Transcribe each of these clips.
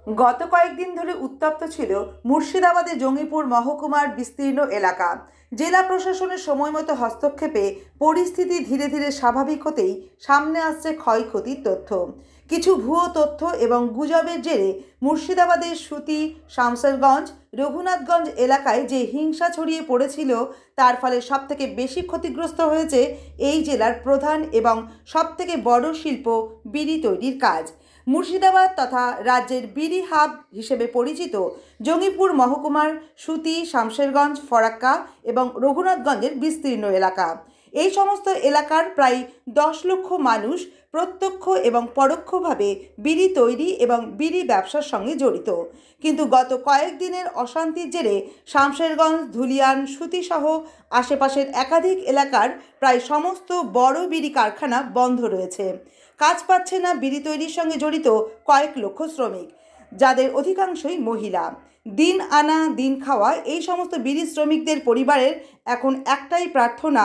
গত কয়েকদিন ধরে উত্তপ্ত ছিল মুর্শিদাবাদের জঙ্গিপুর মহকুমার বিস্তীর্ণ এলাকা। জেলা প্রশাসনের সময়মতো হস্তক্ষেপে পরিস্থিতি ধীরে ধীরে স্বাভাবিক হতেই সামনে আসছে ক্ষয়ক্ষতির তথ্য। কিছু ভুয়ো তথ্য এবং গুজবের জেরে মুর্শিদাবাদের সুতি, শামসেরগঞ্জ, রঘুনাথগঞ্জ এলাকায় যে হিংসা ছড়িয়ে পড়েছিল, তার ফলে সবথেকে বেশি ক্ষতিগ্রস্ত হয়েছে এই জেলার প্রধান এবং সবথেকে বড় শিল্প বিড়ি তৈরির কাজ। মুর্শিদাবাদ তথা রাজ্যের বিড়ি হাব হিসেবে পরিচিত জঙ্গিপুর মহকুমার সুতি, শামসেরগঞ্জ, ফরাক্কা এবং রঘুনাথগঞ্জের বিস্তীর্ণ এলাকা। এই সমস্ত এলাকার প্রায় 10 লক্ষ মানুষ প্রত্যক্ষ এবং পরোক্ষভাবে বিড়ি তৈরি এবং বিড়ি ব্যবসার সঙ্গে জড়িত। কিন্তু গত কয়েকদিনের অশান্তির জেরে শামসেরগঞ্জ, ধুলিয়ান, সুতিসহ আশেপাশের একাধিক এলাকার প্রায় সমস্ত বড় বিড়ি কারখানা বন্ধ রয়েছে। কাজ পাচ্ছে না বিড়ি তৈরির সঙ্গে জড়িত কয়েক লক্ষ শ্রমিক, যাদের অধিকাংশই মহিলা। দিন আনা দিন খাওয়া এই সমস্ত বিড়ি শ্রমিকদের পরিবারের এখন একটাই প্রার্থনা,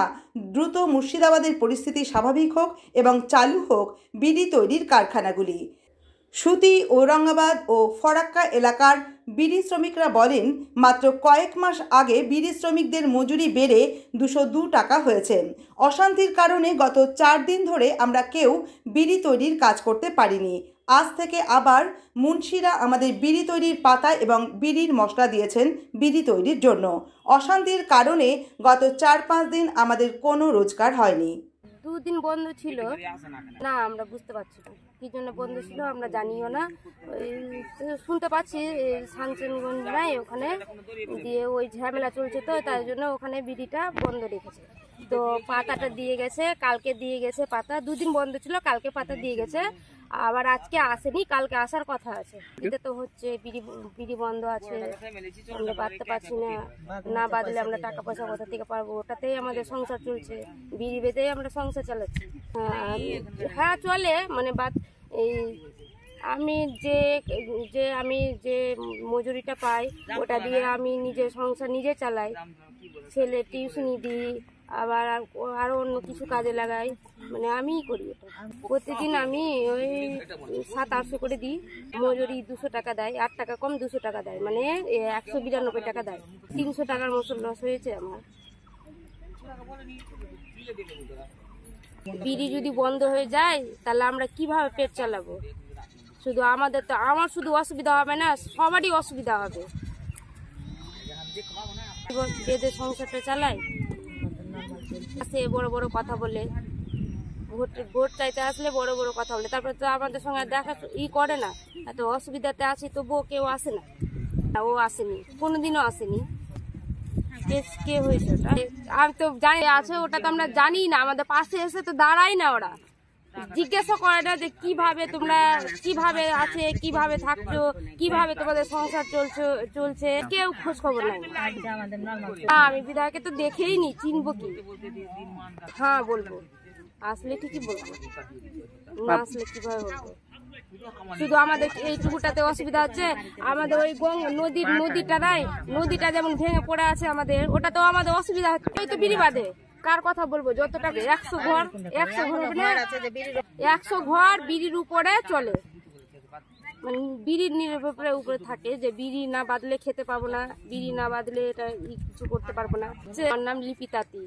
দ্রুত মুর্শিদাবাদের পরিস্থিতি স্বাভাবিক হোক এবং চালু হোক বিড়ি তৈরির কারখানাগুলি। সুতি, ঔরঙ্গাবাদ ও ফরাক্কা এলাকার বিড়ি শ্রমিকরা বলেন, মাত্র কয়েক মাস আগে বিড়ি শ্রমিকদের মজুরি বেড়ে 202 টাকা হয়েছে। অশান্তির কারণে গত 4 দিন ধরে আমরা কেউ বিড়ি তৈরির কাজ করতে পারিনি। আজ থেকে আবার মুন্সিরা আমাদের বিড়ি তৈরির পাতা এবং বিড়ির মশলা দিয়েছেন বিড়ি তৈরির জন্য। অশান্তির কারণে গত 4-5 দিন আমাদের কোনো রোজগার হয়নি। 2 দিন বন্ধ ছিল না, আমরা বুঝতে পারছি না কি জন্য বন্ধ ছিল, আমরা জানিও না। শুনতে পাচ্ছি শামসেরগঞ্জ নাই ওখানে দিয়ে ওই ঝামেলা চলছে, তো তাই জন্য ওখানে বিড়িটা বন্ধ রেখেছে। তো পাতাটা দিয়ে গেছে, কালকে দিয়ে গেছে পাতা। 2 দিন বন্ধ ছিল, কালকে পাতা দিয়ে গেছে, আবার আজকে আসেনি, কালকে আসার কথা আছে। এটা তো হচ্ছে বিড়ি বন্ধ আছে, আমরা বাঁধতে পারছি না, না বাঁধলে আমরা টাকা পয়সা কোথা থেকে পাবো? ওটাতেই আমাদের সংসার চলছে, বিড়ি বেঁধেই আমরা সংসার চালাচ্ছি। হ্যাঁ চলে, মানে এই আমি যে মজুরিটা পাই ওটা দিয়ে আমি নিজের সংসার নিজে চালাই, ছেলে টিউশনি দিই, আবার আরও অন্য কিছু কাজে লাগাই, মানে আমিই করি এটা। প্রতিদিন আমি ওই 700-800 করে দিই, মজুরি 200 টাকা দেয়, 8 টাকা কম 200 টাকা দেয়, মানে 192 টাকা দেয়। 300 টাকার মতো লস হয়েছে আমার। বিড়ি যদি বন্ধ হয়ে যায় তাহলে আমরা কিভাবে পেট চালাবো? শুধু আমাদের তো, আমার শুধু অসুবিধা হবে না, সবারই অসুবিধা হবে। বেঁধে সংসারটা চালাই, সে বড় বড় কথা বলে, ভোট চাইতে আসলে বড় বড় কথা বলে, তারপরে তো আমাদের সঙ্গে দেখা করে না। এত অসুবিধাতে আছি তবুও কেউ আসে না, ও আসেনি, কোনোদিনও আসেনি। কে হয়েছে ওটা আমি তো জানি আছে, ওটা তো আমরা জানি না, আমাদের পাশে এসে তো দাঁড়াই না, ওরা জিজ্ঞাসা করে না যে কিভাবে তোমরা কিভাবে আছে, কিভাবে থাকছো, কিভাবে তোমাদের সংসার চলছে, কেউ খোঁজ খবর নাই। আমি বিধায়ককে তো দেখেই নি, চিনবো কি? হ্যাঁ বলবো, আসলে ঠিকই বলবো, না আসলে কিভাবে বলবো? শুধু আমাদের এইটুকুটাতে অসুবিধা হচ্ছে, আমাদের ওই নদীটা নাই, নদীটা যেমন ভেঙে পড়ে আছে আমাদের, ওটা তো আমাদের অসুবিধা হচ্ছে। ওই তো বিড়ি বাঁধে, কার কথা বলবো? যতটা 100 ঘর বিড়ির উপরে চলে, মানে বিড়ির নির্ভরের উপরে থাকে, যে বিড়ি না বাঁধলে খেতে পাবো না, বিড়ি না বাঁধলে এটা কিছু করতে পারবো না। আমার নাম লিপি তাঁতি।